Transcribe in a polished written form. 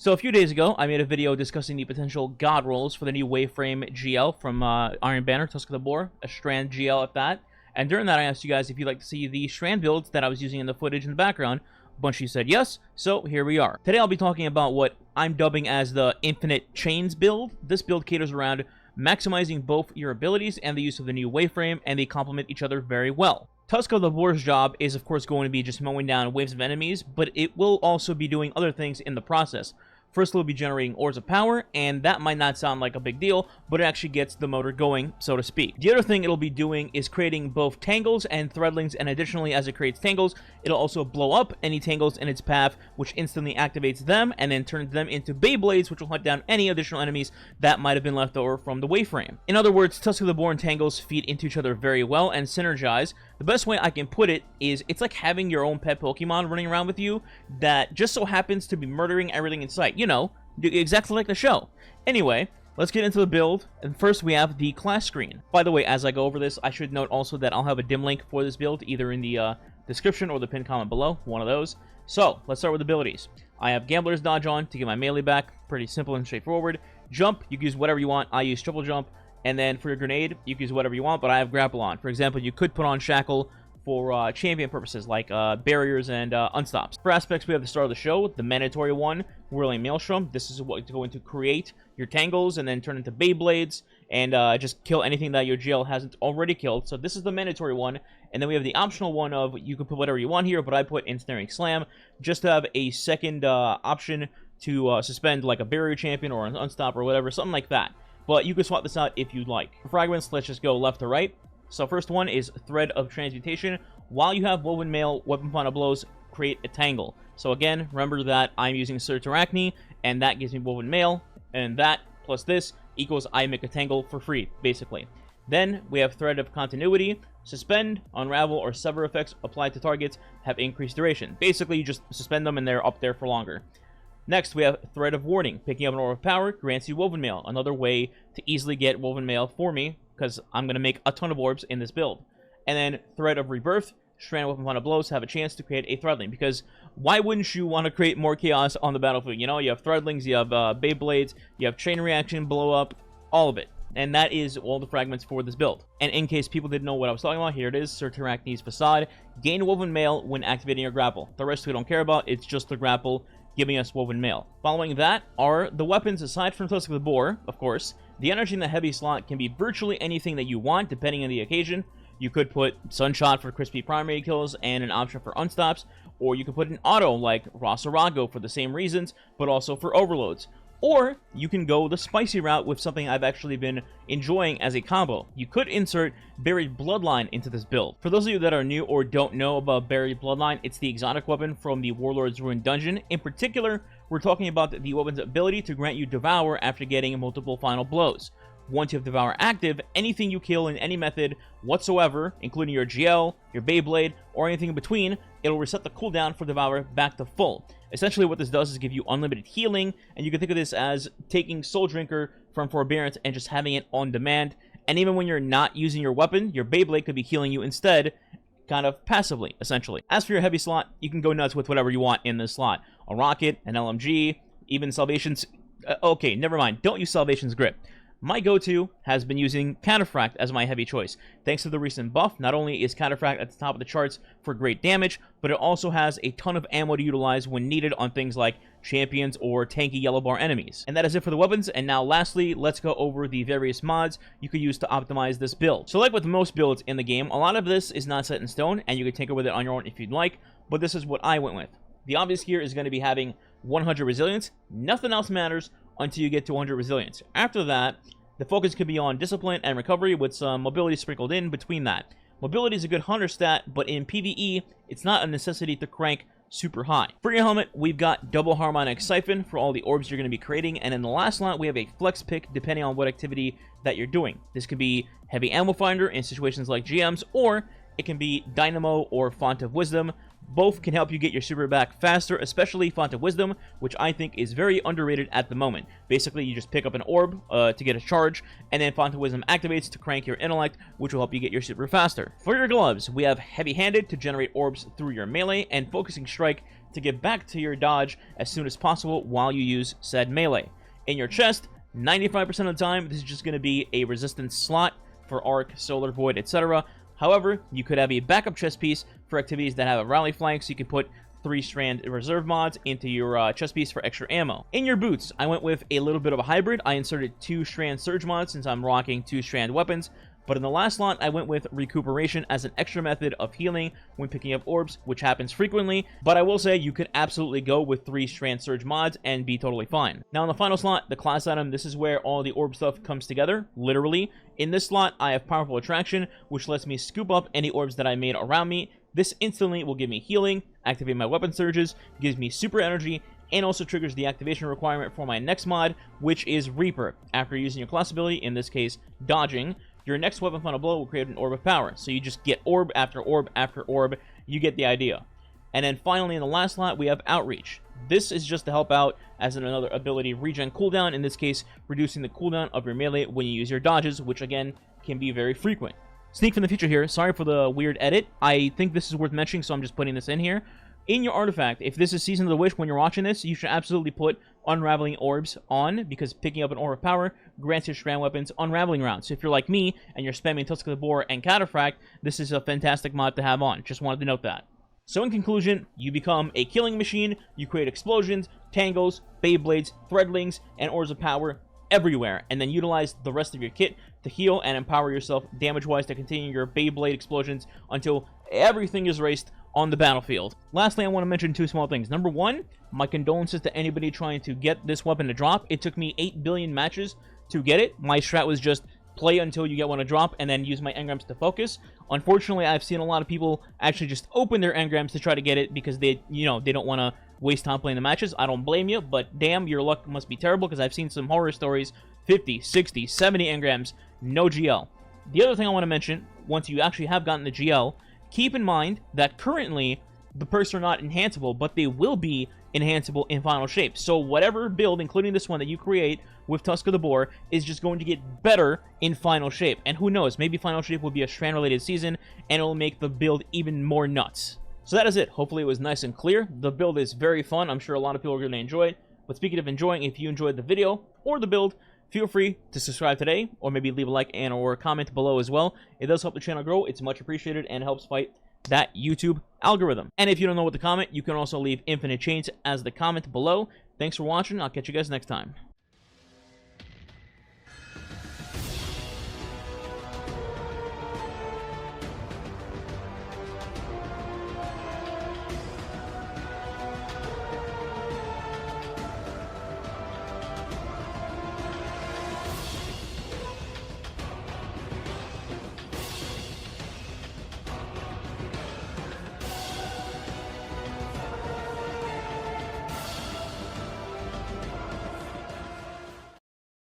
So a few days ago, I made a video discussing the potential god rolls for the new Waveframe GL from Iron Banner, Tusk of the Boar, a Strand GL at that. And during that, I asked you guys if you'd like to see the Strand builds that I was using in the footage in the background. A bunch of you said yes, so here we are. Today I'll be talking about what I'm dubbing as the Infinite Chains build. This build caters around maximizing both your abilities and the use of the new Waveframe, and they complement each other very well. Tusk of the Boar's job is of course going to be just mowing down waves of enemies, but it will also be doing other things in the process. First, it'll be generating ores of power, and that might not sound like a big deal, but it actually gets the motor going, so to speak. The other thing it'll be doing is creating both tangles and threadlings, and additionally, as it creates tangles, it'll also blow up any tangles in its path, which instantly activates them, and then turns them into Beyblades, which will hunt down any additional enemies that might have been left over from the Waveframe. In other words, Tusk of the Boar and tangles feed into each other very well and synergize. The best way I can put it is it's like having your own pet Pokemon running around with you that just so happens to be murdering everything in sight. You know, exactly like the show. Anyway, let's get into the build. And first we have the class screen. By the way, as I go over this, I should note also that I'll have a dim link for this build either in the description or the pinned comment below, one of those. So, let's start with abilities. I have Gambler's Dodge on to get my melee back. Pretty simple and straightforward. Jump, you can use whatever you want. I use triple jump. And then for your grenade, you can use whatever you want, but I have grapple on. For example, you could put on shackle for champion purposes, like barriers and unstops. For aspects, we have the start of the show, the mandatory one, Whirling Maelstrom. This is what's going to create your tangles and then turn into Beyblades and just kill anything that your GL hasn't already killed. So this is the mandatory one. And then we have the optional one of, you can put whatever you want here, but I put Ensnaring Slam, just to have a second option to suspend like a barrier champion or an unstop or whatever, something like that. But you can swap this out if you'd like. For fragments, let's just go left to right. So first one is Thread of Transmutation. While you have Woven Mail, Weapon Final Blows create a tangle. So again, remember that I'm using Surturachne, and that gives me Woven Mail, and that plus this equals I make a tangle for free, basically. Then we have Thread of Continuity. Suspend, Unravel, or Sever effects applied to targets have increased duration. Basically, you just suspend them and they're up there for longer. Next, we have Thread of Warding. Picking up an Orb of Power grants you Woven Mail. Another way to easily get Woven Mail for me, because I'm going to make a ton of orbs in this build. And then Thread of Rebirth. Strand Weapon Final Blows have a chance to create a Threadling, because why wouldn't you want to create more chaos on the battlefield? You know, you have Threadlings, you have Beyblades, you have Chain Reaction, Blow Up, all of it. And that is all the fragments for this build. And in case people didn't know what I was talking about, here it is, Surturachne's Facade. Gain Woven Mail when activating your grapple. The rest we don't care about, it's just the grapple giving us Woven Mail. Following that are the weapons aside from Tusk of the Boar, of course. The energy in the heavy slot can be virtually anything that you want, depending on the occasion. You could put Sunshot for crispy primary kills and an option for unstops, or you could put an auto like Rossarago for the same reasons, but also for overloads. Or you can go the spicy route with something I've actually been enjoying as a combo. You could insert Buried Bloodline into this build. For those of you that are new or don't know about Buried Bloodline, it's the exotic weapon from the Warlord's Ruined Dungeon. In particular, we're talking about the weapon's ability to grant you Devour after getting multiple final blows. Once you have Devour active, anything you kill in any method whatsoever, including your GL, your Beyblade, or anything in between, it'll reset the cooldown for Devour back to full. Essentially what this does is give you unlimited healing, and you can think of this as taking Soul Drinker from Forbearance and just having it on demand. And even when you're not using your weapon, your Beyblade could be healing you instead, kind of passively, essentially. As for your heavy slot, you can go nuts with whatever you want in this slot. A rocket, an LMG, even Salvation's... okay, never mind. Don't use Salvation's Grip. My go-to has been using Cataphract as my heavy choice. Thanks to the recent buff, not only is Cataphract at the top of the charts for great damage, but it also has a ton of ammo to utilize when needed on things like champions or tanky yellow bar enemies. And that is it for the weapons, and now lastly, let's go over the various mods you could use to optimize this build. So like with most builds in the game, a lot of this is not set in stone, and you can tinker with it on your own if you'd like, but this is what I went with. The obvious here is going to be having 100 resilience. Nothing else matters until you get to 100 resilience. After that, the focus could be on discipline and recovery with some mobility sprinkled in between that. Mobility is a good hunter stat, but in PvE, it's not a necessity to crank super high. For your helmet, we've got double harmonic siphon for all the orbs you're going to be creating, and in the last slot, we have a flex pick depending on what activity that you're doing. This could be heavy ammo finder in situations like GMs, or it can be Dynamo or Font of Wisdom. Both can help you get your super back faster, especially Font of Wisdom, which I think is very underrated at the moment. Basically, you just pick up an orb to get a charge, and then Font of Wisdom activates to crank your intellect, which will help you get your super faster. For your gloves, we have Heavy-Handed to generate orbs through your melee, and Focusing Strike to get back to your dodge as soon as possible while you use said melee. In your chest, 95% of the time, this is just going to be a resistance slot for Arc, Solar Void, etc. However, you could have a backup chest piece for activities that have a rally flank, so you could put 3 Strand reserve mods into your chest piece for extra ammo. In your boots, I went with a little bit of a hybrid. I inserted 2 Strand surge mods since I'm rocking 2 Strand weapons. But in the last slot, I went with recuperation as an extra method of healing when picking up orbs, which happens frequently. But I will say you could absolutely go with 3 Strand Surge mods and be totally fine. Now in the final slot, the class item, this is where all the orb stuff comes together, literally. In this slot, I have Powerful Attraction, which lets me scoop up any orbs that I made around me. This instantly will give me healing, activate my weapon surges, gives me super energy, and also triggers the activation requirement for my next mod, which is Reaper. After using your class ability, in this case, dodging, your next weapon final blow will create an orb of power. So you just get orb after orb after orb. You get the idea. And then finally in the last slot, we have Outreach. This is just to help out as another ability regen cooldown. In this case, reducing the cooldown of your melee when you use your dodges, which again, can be very frequent. Sneak from the future here. Sorry for the weird edit. I think this is worth mentioning, so I'm just putting this in here. In your artifact, if this is Season of the Wish when you're watching this, you should absolutely put Unraveling Orbs on, because picking up an Orb of Power grants your Strand weapons Unraveling rounds. So if you're like me, and you're spamming Tusk of the Boar and Cataphract, this is a fantastic mod to have on. Just wanted to note that. So in conclusion, you become a killing machine, you create explosions, tangles, Beyblades, Threadlings, and Orbs of Power everywhere, and then utilize the rest of your kit to heal and empower yourself damage-wise to continue your Beyblade explosions until everything is erased on the battlefield. Lastly, I want to mention 2 small things. Number 1, my condolences to anybody trying to get this weapon to drop. It took me 8 billion matches to get it. My strat was just play until you get one to drop and then use my engrams to focus. Unfortunately, I've seen a lot of people actually just open their engrams to try to get it because they don't want to waste time playing the matches. I don't blame you, but damn, your luck must be terrible because I've seen some horror stories, 50, 60, 70 engrams, no GL. The other thing I want to mention, once you actually have gotten the GL, keep in mind that currently the perks are not enhanceable, but they will be enhanceable in final shape. So whatever build, including this one that you create with Tusk of the Boar, is just going to get better in final shape. And who knows, maybe final shape will be a Strand-related season, and it will make the build even more nuts. So that is it. Hopefully it was nice and clear. The build is very fun. I'm sure a lot of people are going to enjoy it. But speaking of enjoying, if you enjoyed the video or the build, feel free to subscribe today, or maybe leave a like and or comment below as well. It does help the channel grow. It's much appreciated and helps fight that YouTube algorithm. And if you don't know what to comment, you can also leave infinite chains as the comment below. Thanks for watching. I'll catch you guys next time.